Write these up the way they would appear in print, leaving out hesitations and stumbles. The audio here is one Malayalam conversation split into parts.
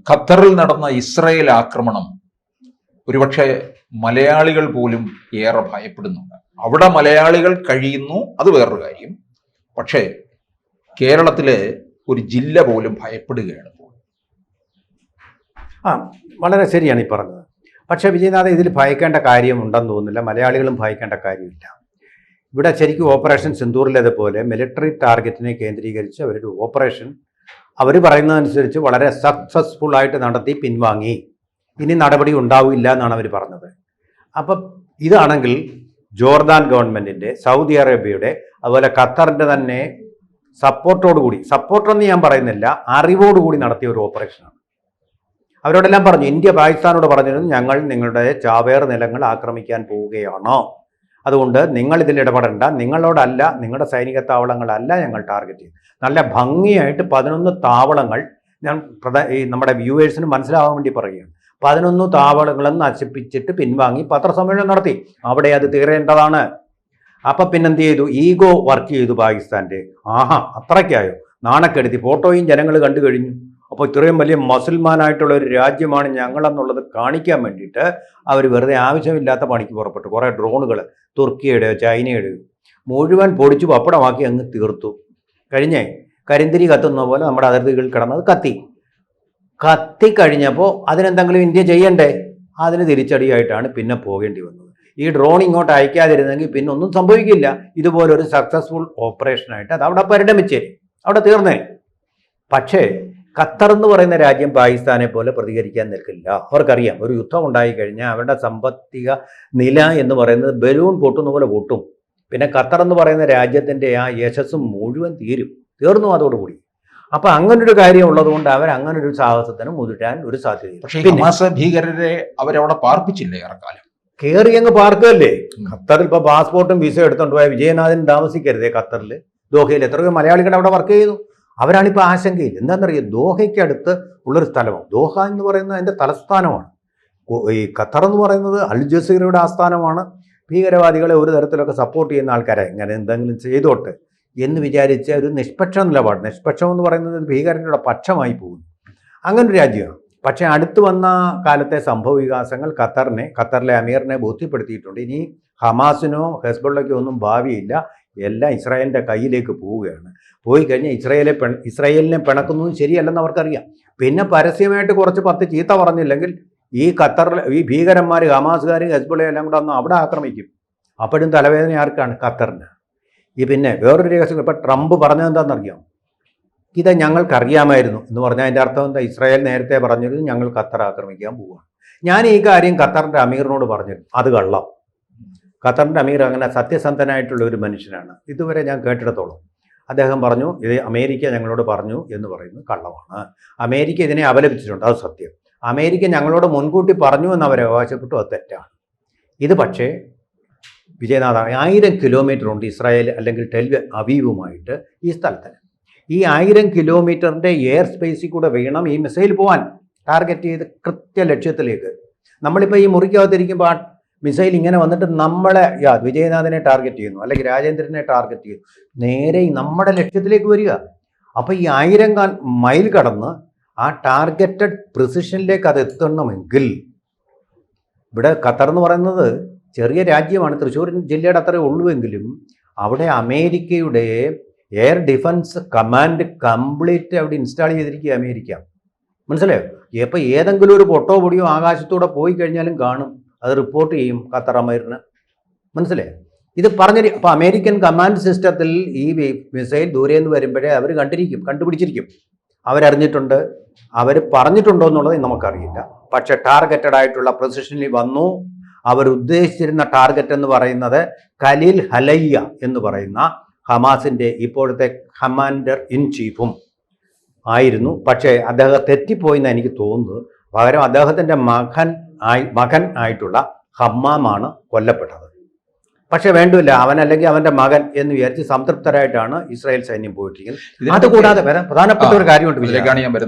ഖത്തറിൽ നടന്ന ഇസ്രായേൽ ആക്രമണം ഒരുപക്ഷെ മലയാളികൾ പോലും ഏറെ ഭയപ്പെടുന്നുണ്ട്. അവിടെ മലയാളികൾ കഴിയുന്നു, അത് വേറൊരു കാര്യം. പക്ഷേ കേരളത്തിലെ ഒരു ജില്ല പോലും ഭയപ്പെടുകയാണ്. വളരെ ശരിയാണ് ഈ പറഞ്ഞത്. പക്ഷേ വിജയനാഥ, ഇതിൽ ഭയക്കേണ്ട കാര്യമുണ്ടെന്ന് തോന്നുന്നില്ല. മലയാളികളും ഭയക്കേണ്ട കാര്യമില്ല. ഇവിടെ ശരിക്കും ഓപ്പറേഷൻ സിന്ദൂറിലേതുപോലെ മിലിറ്ററി ടാർഗറ്റിനെ കേന്ദ്രീകരിച്ച് അവരൊരു ഓപ്പറേഷൻ അവർ പറയുന്നതനുസരിച്ച് വളരെ സക്സസ്ഫുൾ ആയിട്ട് നടത്തി പിൻവാങ്ങി. ഇനി നടപടി ഉണ്ടാവില്ല എന്നാണ് അവർ പറഞ്ഞത്. അപ്പം ഇതാണെങ്കിൽ ജോർദാൻ ഗവൺമെൻറ്റിൻ്റെ, സൗദി അറേബ്യയുടെ, അതുപോലെ ഖത്തറിൻ്റെ തന്നെ സപ്പോർട്ടോടുകൂടി, സപ്പോർട്ടെന്ന് ഞാൻ പറയുന്നില്ല, അറിവോടുകൂടി നടത്തിയ ഒരു ഓപ്പറേഷനാണ്. അവരോടെല്ലാം പറഞ്ഞു, ഇന്ത്യ പാകിസ്ഥാനോട് പറഞ്ഞിരുന്നു, ഞങ്ങൾ നിങ്ങളുടെ ചാവേർ നിലങ്ങൾ ആക്രമിക്കാൻ പോവുകയാണോ, അതുകൊണ്ട് നിങ്ങൾ ഇതിൽ ഇടപെടേണ്ട, നിങ്ങളോടല്ല, നിങ്ങളുടെ സൈനിക താവളങ്ങളല്ല ഞങ്ങൾ ടാർഗറ്റ് ചെയ്യും. നല്ല ഭംഗിയായിട്ട് 11 താവളങ്ങൾ, ഞാൻ നമ്മുടെ വ്യൂവേഴ്സിന് മനസ്സിലാവാൻ വേണ്ടി പറയുകയാണ്, 11 താവളങ്ങളും നശിപ്പിച്ചിട്ട് പിൻവാങ്ങി പത്രസമ്മേളനം നടത്തി. അവിടെ അത് തീരേണ്ടതാണ്. അപ്പം പിന്നെന്ത് ചെയ്തു? ഈഗോ വർക്ക് ചെയ്തു പാകിസ്ഥാൻ്റെ. ആഹാ, അത്രയ്ക്കായോ? നാണക്കെടുത്തി. ഫോട്ടോയും ജനങ്ങൾ കണ്ടു കഴിഞ്ഞു. അപ്പോൾ ഇത്രയും വലിയ മുസൽമാനായിട്ടുള്ള ഒരു രാജ്യമാണ് ഞങ്ങളെന്നുള്ളത് കാണിക്കാൻ വേണ്ടിയിട്ട് അവർ വെറുതെ ആവശ്യമില്ലാത്ത പണിക്ക് പുറപ്പെട്ടു. കുറേ ഡ്രോണുകൾ തുർക്കിയുടെയോ ചൈനയുടെയോ മുഴുവൻ പൊടിച്ചു പപ്പടമാക്കി അങ്ങ് തീർത്തു. കഴിഞ്ഞേ കരിന്തിരി കത്തുന്ന പോലെ നമ്മുടെ അതിർത്തികളിൽ കിടന്നത് കത്തി കഴിഞ്ഞപ്പോൾ അതിനെന്തെങ്കിലും ഇന്ത്യ ചെയ്യണ്ടേ? അതിന് തിരിച്ചടിയായിട്ടാണ് പിന്നെ പോകേണ്ടി വന്നത്. ഈ ഡ്രോൺ ഇങ്ങോട്ട് അയക്കാതിരുന്നെങ്കിൽ പിന്നെ ഒന്നും സംഭവിക്കില്ല. ഇതുപോലൊരു സക്സസ്ഫുൾ ഓപ്പറേഷനായിട്ട് അത് അവിടെ പരിണമിച്ചേ, അവിടെ തീർന്നേ. പക്ഷേ ഖത്തർ എന്ന് പറയുന്ന രാജ്യം പാകിസ്ഥാനെ പോലെ പ്രതികരിക്കാൻ നിൽക്കില്ല. അവർക്കറിയാം, ഒരു യുദ്ധം ഉണ്ടായിക്കഴിഞ്ഞാൽ അവരുടെ സാമ്പത്തിക നില എന്ന് പറയുന്നത് ബലൂൺ പൊട്ടുന്ന പോലെ പൊട്ടും. പിന്നെ ഖത്തർ എന്ന് പറയുന്ന രാജ്യത്തിൻ്റെ ആ യശസ്സും മുഴുവൻ തീർന്നു അതോടുകൂടി. അപ്പം അങ്ങനൊരു കാര്യം ഉള്ളതുകൊണ്ട് അവർ അങ്ങനൊരു സാഹസത്തിന് മുതിരാൻ ഒരു സാധ്യതയില്ല. പക്ഷേ ഹമാസ് ഭീകരരെ അവരവിടെ പാർപ്പിച്ചില്ലേ ഏറെക്കാലം? കയറി അങ്ങ് പാർക്കല്ലേ. ഖത്തറിൽ ഇപ്പോൾ പാസ്പോർട്ടും വിസ എടുത്തുകൊണ്ട് പോയ വിജയനാഥൻ താമസിക്കരുതേ ഖത്തറിൽ? ദോഹയിൽ എത്രയോ മലയാളികൾ അവിടെ വർക്ക് ചെയ്തു. അവരാണിപ്പോൾ ആശങ്കയിൽ. എന്താണെന്നറിയാം, ദോഹയ്ക്കടുത്ത് ഉള്ളൊരു സ്ഥലമാണ് ദോഹ എന്ന് പറയുന്നത്, അതിൻ്റെ തലസ്ഥാനമാണ്. ഈ ഖത്തർ എന്ന് പറയുന്നത് അൽ ജസീറയുടെ ആസ്ഥാനമാണ്. ഭീകരവാദികളെ ഒരു തരത്തിലൊക്കെ സപ്പോർട്ട് ചെയ്യുന്ന ആൾക്കാരെ ഇങ്ങനെ എന്തെങ്കിലും ചെയ്തോട്ടെ എന്ന് വിചാരിച്ച ഒരു നിഷ്പക്ഷ നിലപാട്. നിഷ്പക്ഷം എന്ന് പറയുന്നത് ഭീകരരുടെ പക്ഷമായി പോകുന്നു. അങ്ങനൊരു രാജ്യമാണ്. പക്ഷേ അടുത്ത് വന്ന കാലത്തെ സംഭവ വികാസങ്ങൾ ഖത്തറിലെ അമീറിനെ ബോധ്യപ്പെടുത്തിയിട്ടുണ്ട്. ഇനി ഹമാസിനോ ഹെസ്ബുള്ളയ്ക്കോ ഒന്നും ഭാവിയില്ല. എല്ലാം ഇസ്രായേലിൻ്റെ കയ്യിലേക്ക് പോവുകയാണ്. പോയി കഴിഞ്ഞാൽ ഇസ്രായേലിനെ പിണക്കുന്നതും ശരിയല്ലെന്ന് അവർക്കറിയാം. പിന്നെ പരസ്യമായിട്ട് കുറച്ച് 10 ചീത്ത പറഞ്ഞില്ലെങ്കിൽ ഈ ഈ ഭീകരന്മാർ, ഹമാസുകാർ, ഹെസ്ബുള്ള എല്ലാം കൂടെ ഒന്ന് അവിടെ ആക്രമിക്കും. അപ്പോഴും തലവേദന ആർക്കാണ്? ഖത്തറിന്. പിന്നെ വേറൊരു രഹസ്യം, ഇപ്പം ട്രംപ് പറഞ്ഞത് എന്താണെന്നറിയാം? ഇത് ഞങ്ങൾക്കറിയാമായിരുന്നു എന്ന് പറഞ്ഞാൽ അതിൻ്റെ അർത്ഥം എന്താ? ഇസ്രായേൽ നേരത്തെ പറഞ്ഞിരുന്നു ഞങ്ങൾ ഖത്തർ ആക്രമിക്കാൻ പോവുകയാണ്. ഞാൻ ഈ കാര്യം ഖത്തറിൻ്റെ അമീറിനോട് പറഞ്ഞിരുന്നു. അത് കള്ളം. ഖത്തറിൻ്റെ അമീർ അങ്ങനെ സത്യസന്ധനായിട്ടുള്ള ഒരു മനുഷ്യനാണ്. ഇതുവരെ ഞാൻ കേട്ടിടത്തോളം അദ്ദേഹം പറഞ്ഞു, ഇത് അമേരിക്ക ഞങ്ങളോട് പറഞ്ഞു എന്ന് പറയുന്നത് കള്ളമാണ്. അമേരിക്ക ഇതിനെ അപലപിച്ചിട്ടുണ്ട്, അത് സത്യം. അമേരിക്ക ഞങ്ങളോട് മുൻകൂട്ടി പറഞ്ഞു എന്ന് അവർ അവകാശപ്പെട്ടു, അത് തെറ്റാണ്. ഇത് പക്ഷേ വിജയനാഥ, 1000 കിലോമീറ്റർ ഉണ്ട് ഇസ്രായേൽ അല്ലെങ്കിൽ ടെൽ അവീവുമായിട്ട് ഈ സ്ഥലത്തിന്. ഈ 1000 കിലോമീറ്ററിൻ്റെ എയർ സ്പേസിൽ കൂടെ വേണം ഈ മിസൈൽ പോകാൻ, ടാർഗറ്റ് ചെയ്ത് കൃത്യ ലക്ഷ്യത്തിലേക്ക്. നമ്മളിപ്പോൾ ഈ മുറിക്കകത്തിരിക്കുമ്പോൾ ആ മിസൈൽ ഇങ്ങനെ വന്നിട്ട് നമ്മളെ വിജയനാഥനെ ടാർഗറ്റ് ചെയ്യുന്നു, അല്ലെങ്കിൽ രാജേന്ദ്രനെ ടാർഗറ്റ് ചെയ്യുന്നു, നേരെ നമ്മുടെ ലക്ഷ്യത്തിലേക്ക് വരിക. അപ്പോൾ ഈ 1000 മൈൽ കടന്ന് ആ ടാർഗറ്റഡ് പ്രിസിഷനിലേക്ക് അത് എത്തണമെങ്കിൽ, ഇവിടെ ഖത്തർ എന്ന് പറയുന്നത് ചെറിയ രാജ്യമാണ്, തൃശ്ശൂർ ജില്ലയുടെ അത്രേ ഉള്ളുവെങ്കിലും അവിടെ അമേരിക്കയുടെ എയർ ഡിഫൻസ് കമാൻഡ് കംപ്ലീറ്റ് അവിടെ ഇൻസ്റ്റാൾ ചെയ്തിരിക്കുക അമേരിക്ക. മനസ്സിലായോ? ഇപ്പോൾ ഏതെങ്കിലും ഒരു പൊട്ടോ പൊടിയോ ആകാശത്തൂടെ പോയി കഴിഞ്ഞാലും കാണും, അത് റിപ്പോർട്ട് ചെയ്യും ഖത്തർ അമീറിന്. മനസ്സിലായോ? ഇത് അപ്പോൾ അമേരിക്കൻ കമാൻഡ് സിസ്റ്റത്തിൽ ഈ മിസൈൽ ദൂരെ നിന്ന് വരുമ്പോഴേ അവർ കണ്ടുപിടിച്ചിരിക്കും, അവരറിഞ്ഞിട്ടുണ്ട്. അവർ പറഞ്ഞിട്ടുണ്ടോ എന്നുള്ളത് നമുക്കറിയില്ല. പക്ഷെ ടാർഗറ്റഡ് ആയിട്ടുള്ള പൊസിഷനിൽ വന്നു. അവർ ഉദ്ദേശിച്ചിരുന്ന ടാർഗറ്റ് എന്ന് പറയുന്നത് ഖലീൽ ഹലയ്യ എന്ന് പറയുന്ന ഹമാസിൻ്റെ ഇപ്പോഴത്തെ കമാൻഡർ ഇൻ ചീഫും ആയിരുന്നു. പക്ഷേ അദ്ദേഹം തെറ്റിപ്പോയെന്ന് എനിക്ക് തോന്നുന്നത്. പകരം അദ്ദേഹത്തിൻ്റെ മകൻ ആയിട്ടുള്ള ഹമ്മാമാണ് കൊല്ലപ്പെട്ടത്. പക്ഷെ വേണ്ടില്ല, അവനല്ലെങ്കിൽ അവൻ്റെ മകൻ എന്ന് വിചാരിച്ച് സംതൃപ്തരായിട്ടാണ് ഇസ്രായേൽ സൈന്യം പോയിട്ടിരിക്കുന്നത്. അതുകൂടാതെ പ്രധാനപ്പെട്ട ഒരു കാര്യമുണ്ട്,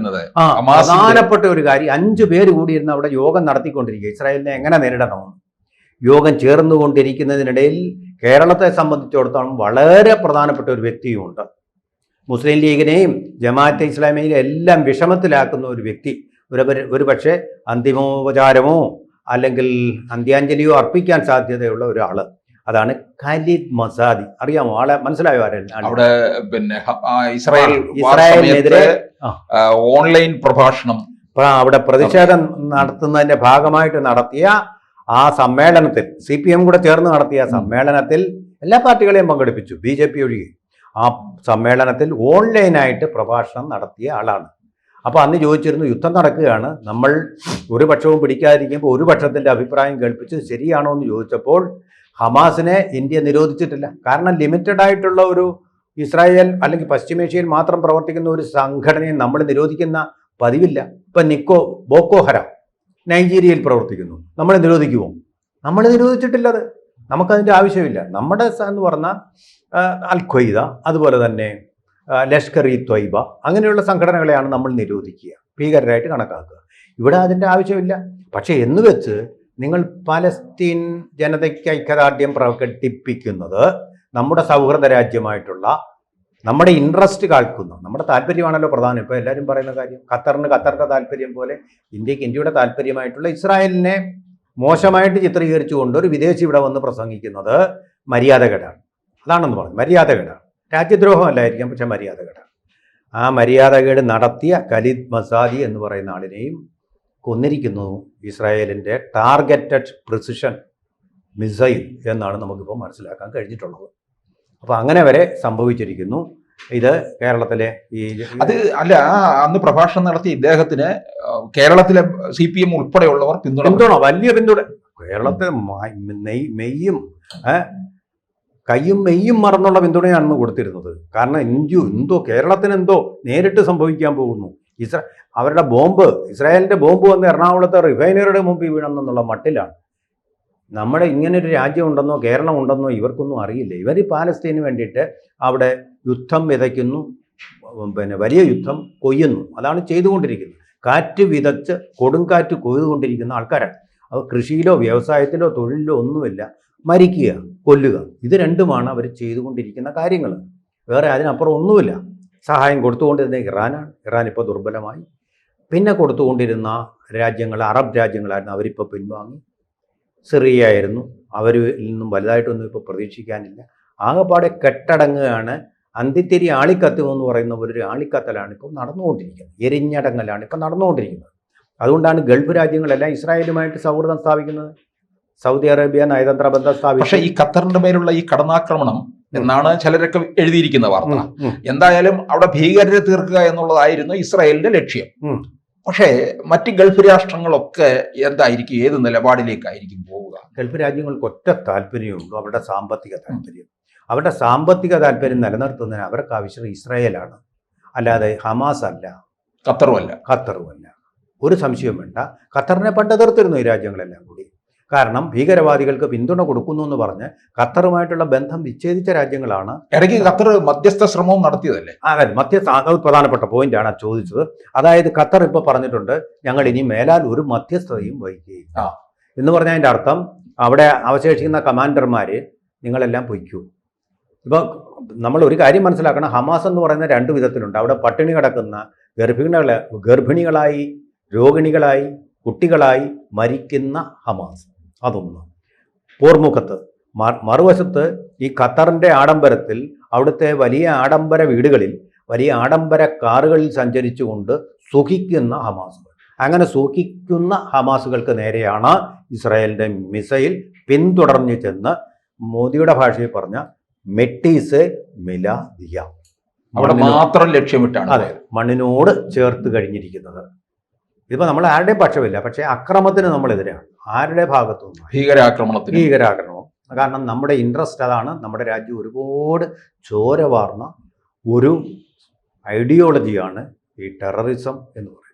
പ്രധാനപ്പെട്ട ഒരു കാര്യം, 5 പേര് കൂടിയിരുന്ന് അവിടെ യോഗം നടത്തിക്കൊണ്ടിരിക്കുക ഇസ്രായേലിനെ എങ്ങനെ നേരിടണമെന്ന്. യോഗം ചേർന്നുകൊണ്ടിരിക്കുന്നതിനിടയിൽ കേരളത്തെ സംബന്ധിച്ചിടത്തോളം വളരെ പ്രധാനപ്പെട്ട ഒരു വ്യക്തിയുമുണ്ട്. മുസ്ലിം ലീഗിനെയും ജമാഅത്തെ ഇസ്ലാമിയെയും എല്ലാം വിഷമത്തിലാക്കുന്ന ഒരു വ്യക്തി, ഒരു പക്ഷേ അന്തിമോപചാരമോ അല്ലെങ്കിൽ അന്ത്യാഞ്ജലിയോ അർപ്പിക്കാൻ സാധ്യതയുള്ള ഒരാൾ. അതാണ് ഖാലിദ് മസാദി. അറിയാമോ? ആളെ മനസ്സിലായോ? അവിടെ പിന്നെ ഇസ്രായേൽ ഇസ്രായേലിനെതിരെ ഓൺലൈൻ പ്രഭാഷണം അവിടെ പ്രതിഷേധം നടത്തുന്നതിന്റെ ഭാഗമായിട്ട് നടത്തിയ ആ സമ്മേളനത്തിൽ, CPM കൂടെ ചേർന്ന് നടത്തിയ സമ്മേളനത്തിൽ എല്ലാ പാർട്ടികളെയും പങ്കെടുപ്പിച്ചു, BJP ഒഴികെ. ആ സമ്മേളനത്തിൽ ഓൺലൈനായിട്ട് പ്രഭാഷണം നടത്തിയ ആളാണ്. അപ്പോൾ അന്ന് ചോദിച്ചിരുന്നു, യുദ്ധം നടക്കുകയാണ്, നമ്മൾ ഒരു പക്ഷവും പിടിക്കാതിരിക്കുമ്പോൾ ഒരു പക്ഷത്തിൻ്റെ അഭിപ്രായം കേൾപ്പിച്ച് ശരിയാണോ എന്ന് ചോദിച്ചപ്പോൾ ഹമാസിനെ ഇന്ത്യ നിരോധിച്ചിട്ടില്ല. കാരണം ലിമിറ്റഡ് ആയിട്ടുള്ള ഒരു ഇസ്രായേൽ അല്ലെങ്കിൽ പശ്ചിമേഷ്യയിൽ മാത്രം പ്രവർത്തിക്കുന്ന ഒരു സംഘടനയെ നമ്മൾ നിരോധിക്കുന്ന പതിവില്ല. ഇപ്പം ബോക്കോ ഹറാം നൈജീരിയയിൽ പ്രവർത്തിക്കുന്നു, നമ്മൾ നിരോധിക്കുമോ? നമ്മൾ നിരോധിച്ചിട്ടില്ലത്, നമുക്കതിൻ്റെ ആവശ്യമില്ല. നമ്മുടെ എന്ന് പറഞ്ഞാൽ അൽ ഖ്വയ്ദ, അതുപോലെ തന്നെ ലഷ്കർ ഇ ത്വയ്ബ, അങ്ങനെയുള്ള സംഘടനകളെയാണ് നമ്മൾ നിരോധിക്കുക, ഭീകരരായിട്ട് കണക്കാക്കുക. ഇവിടെ അതിൻ്റെ ആവശ്യമില്ല. പക്ഷേ എന്ന് വെച്ച് നിങ്ങൾ പലസ്തീൻ ജനതയ്ക്ക് ഐക്യദാർഢ്യം പ്രകടിപ്പിക്കുന്നത് നമ്മുടെ സൗഹൃദ രാജ്യമായിട്ടുള്ള, നമ്മുടെ ഇൻട്രസ്റ്റ് കാൽക്കുന്ന, നമ്മുടെ താല്പര്യമാണല്ലോ പ്രധാനം. ഇപ്പോൾ എല്ലാവരും പറയുന്ന കാര്യം, ഖത്തറിൻ്റെ താല്പര്യം പോലെ ഇന്ത്യയുടെ താല്പര്യമായിട്ടുള്ള ഇസ്രായേലിനെ മോശമായിട്ട് ചിത്രീകരിച്ചുകൊണ്ട് ഒരു വിദേശി ഇവിടെ വന്ന് പ്രസംഗിക്കുന്നത് മര്യാദകേടാണ്. അതാണെന്ന് പറഞ്ഞു, മര്യാദകേടാണ്. രാജ്യദ്രോഹമല്ലായിരിക്കാം, പക്ഷെ മര്യാദകേടാണ്. ആ മര്യാദകേട് നടത്തിയ ഖാലിദ് മസാദി എന്ന് പറയുന്ന ആളിനെയും കൊന്നിരിക്കുന്നു ഇസ്രായേലിൻ്റെ ടാർഗറ്റഡ് പ്രിസിഷൻ മിസൈൽ എന്നാണ് നമുക്കിപ്പോൾ മനസ്സിലാക്കാൻ കഴിഞ്ഞിട്ടുള്ളത്. അപ്പോൾ അങ്ങനെ വരെ സംഭവിച്ചിരിക്കുന്നു. ഇത് കേരളത്തിലെ അത് അല്ല, അന്ന് പ്രഭാഷണം നടത്തിയ ഇദ്ദേഹത്തിന് കേരളത്തിലെ CPM ഉൾപ്പെടെയുള്ളവർ പിന്തുണ, വലിയ പിന്തുണ. കേരളത്തിൽ കയ്യും മെയ്യും മറന്നുള്ള പിന്തുണയാണ് കൊടുത്തിരുന്നത്. കാരണം എന്തോ കേരളത്തിന് എന്തോ നേരിട്ട് സംഭവിക്കാൻ പോകുന്നു. അവരുടെ ബോംബ്, ഇസ്രായേലിൻ്റെ ബോംബ് വന്ന് എറണാകുളത്തെ റിഫൈനറിയുടെ മുമ്പിൽ വീണെന്നുള്ള മട്ടിലാണ്. നമ്മുടെ ഇങ്ങനൊരു രാജ്യം ഉണ്ടെന്നോ കേരളം ഉണ്ടെന്നോ ഇവർക്കൊന്നും അറിയില്ല. ഇവർ പാലസ്തീന് വേണ്ടിയിട്ട് അവിടെ യുദ്ധം വിതയ്ക്കുന്നു, വലിയ യുദ്ധം കൊയ്യുന്നു. അതാണ് ചെയ്തുകൊണ്ടിരിക്കുന്നത്. കാറ്റ് വിതച്ച് കൊടുങ്കാറ്റ് കൊയ്തുകൊണ്ടിരിക്കുന്ന ആൾക്കാരാണ്. അവർ കൃഷിയിലോ വ്യവസായത്തിലോ തൊഴിലിലോ ഒന്നുമില്ല, മരിക്കുക, കൊല്ലുക, ഇത് രണ്ടുമാണ് അവർ ചെയ്തുകൊണ്ടിരിക്കുന്ന കാര്യങ്ങൾ. വേറെ അതിനപ്പുറം ഒന്നുമില്ല. സഹായം കൊടുത്തുകൊണ്ടിരുന്ന ഇറാനാണ്. ഇറാൻ ഇപ്പോൾ ദുർബലമായി. പിന്നെ കൊടുത്തുകൊണ്ടിരുന്ന രാജ്യങ്ങൾ അറബ് രാജ്യങ്ങളായിരുന്നു, അവരിപ്പോൾ പിൻവാങ്ങി. സിറിയ ആയിരുന്നു, അവരിൽ നിന്നും വലുതായിട്ടൊന്നും ഇപ്പോൾ പ്രതീക്ഷിക്കാനില്ല. ആകെപ്പാടെ കെട്ടടങ്ങുകയാണ്. അന്തിത്തിരി ആളിക്കത്തുമെന്ന് പറയുന്ന ഒരു ആളിക്കത്തലാണ് ഇപ്പോൾ നടന്നുകൊണ്ടിരിക്കുന്നത്. എരിഞ്ഞടങ്ങലാണ് ഇപ്പോൾ നടന്നുകൊണ്ടിരിക്കുന്നത്. അതുകൊണ്ടാണ് ഗൾഫ് രാജ്യങ്ങളെല്ലാം ഇസ്രായേലുമായിട്ട് സൗഹൃദം സ്ഥാപിക്കുന്നത്. സൗദി അറേബ്യ നയതന്ത്ര ബന്ധം സ്ഥാപിച്ചു. പക്ഷേ ഈ ഖത്തറിന്റെ മേലുള്ള ഈ കടന്നാക്രമണം എന്നാണ് ചിലരൊക്കെ എഴുതിയിരിക്കുന്ന വാർത്ത. എന്തായാലും അവിടെ ഭീകരരെ തീർക്കുക എന്നുള്ളതായിരുന്നു ഇസ്രായേലിന്റെ ലക്ഷ്യം. പക്ഷേ മറ്റ് ഗൾഫ് രാഷ്ട്രങ്ങളൊക്കെ എന്തായിരിക്കും, ഏത് നിലപാടിലേക്കായിരിക്കും പോവുക? ഗൾഫ് രാജ്യങ്ങൾക്ക് ഒറ്റ താല്പര്യമുള്ളൂ, അവരുടെ സാമ്പത്തിക താല്പര്യം. അവരുടെ സാമ്പത്തിക താല്പര്യം നിലനിർത്തുന്നതിന് അവർക്ക് ആവശ്യം ഇസ്രായേലാണ്, അല്ലാതെ ഹമാസ് അല്ല, ഖത്തറുമല്ല. ഒരു സംശയവും വേണ്ട. ഖത്തറിനെ പണ്ട് എതിർത്തിരുന്നു ഈ രാജ്യങ്ങളെല്ലാം കൂടി. കാരണം ഭീകരവാദികൾക്ക് പിന്തുണ കൊടുക്കുന്നു എന്ന് പറഞ്ഞ് ഖത്തറുമായിട്ടുള്ള ബന്ധം വിച്ഛേദിച്ച രാജ്യങ്ങളാണ്. ഇടയ്ക്ക് ഖത്തർ മധ്യസ്ഥ ശ്രമവും നടത്തിയതല്ലേ? അതെ, അത് പ്രധാനപ്പെട്ട പോയിന്റാണ് ചോദിച്ചത്. അതായത് ഖത്തർ ഇപ്പോൾ പറഞ്ഞിട്ടുണ്ട്, ഞങ്ങൾ ഇനി മേലാൽ ഒരു മധ്യസ്ഥതയും വഹിക്കുകയില്ല എന്ന് പറഞ്ഞാൽ അതിൻ്റെ അർത്ഥം അവിടെ അവശേഷിക്കുന്ന കമാൻഡർമാർ നിങ്ങളെല്ലാം പൊയ്ക്കൂ. ഇപ്പോൾ നമ്മൾ ഒരു കാര്യം മനസ്സിലാക്കണം, ഹമാസ് എന്ന് പറയുന്ന രണ്ട് വിധത്തിലുണ്ട്. അവിടെ പട്ടിണി കിടക്കുന്ന ഗർഭിണികളായി, രോഗിണികളായി, കുട്ടികളായി മരിക്കുന്ന ഹമാസ്, അതൊന്ന്. പോർമുഖത്ത് മറുവശത്ത് ഈ ഖത്തറിൻ്റെ ആഡംബരത്തിൽ, അവിടുത്തെ വലിയ ആഡംബര വീടുകളിൽ, വലിയ ആഡംബര കാറുകളിൽ സഞ്ചരിച്ചുകൊണ്ട് സുഖിക്കുന്ന ഹമാസുകൾ. അങ്ങനെ സുഖിക്കുന്ന ഹമാസുകൾക്ക് നേരെയാണ് ഇസ്രായേലിൻ്റെ മിസൈൽ പിന്തുടർന്ന് ചെന്ന്, മോദിയുടെ ഭാഷയിൽ പറഞ്ഞ മെട്ടീസ് മിലാദിയ, അവിടെ മാത്രം ലക്ഷ്യമിട്ടാണ്. അതെ, മണ്ണിനോട് ചേർത്ത് കഴിഞ്ഞിരിക്കുന്നത്. ഇതിപ്പോൾ നമ്മൾ ആരുടെയും പക്ഷമില്ല, പക്ഷേ അക്രമത്തിന് നമ്മളെതിരാണ്. ആരുടെ ഭാഗത്തുനിന്ന്? ഭീകരാക്രമണം. കാരണം നമ്മുടെ ഇൻട്രസ്റ്റ് അതാണ്. നമ്മുടെ രാജ്യം ഒരുപാട് ചോര വാർന്ന ഒരു ഐഡിയോളജിയാണ് ഈ ടെററിസം എന്ന് പറയുന്നത്.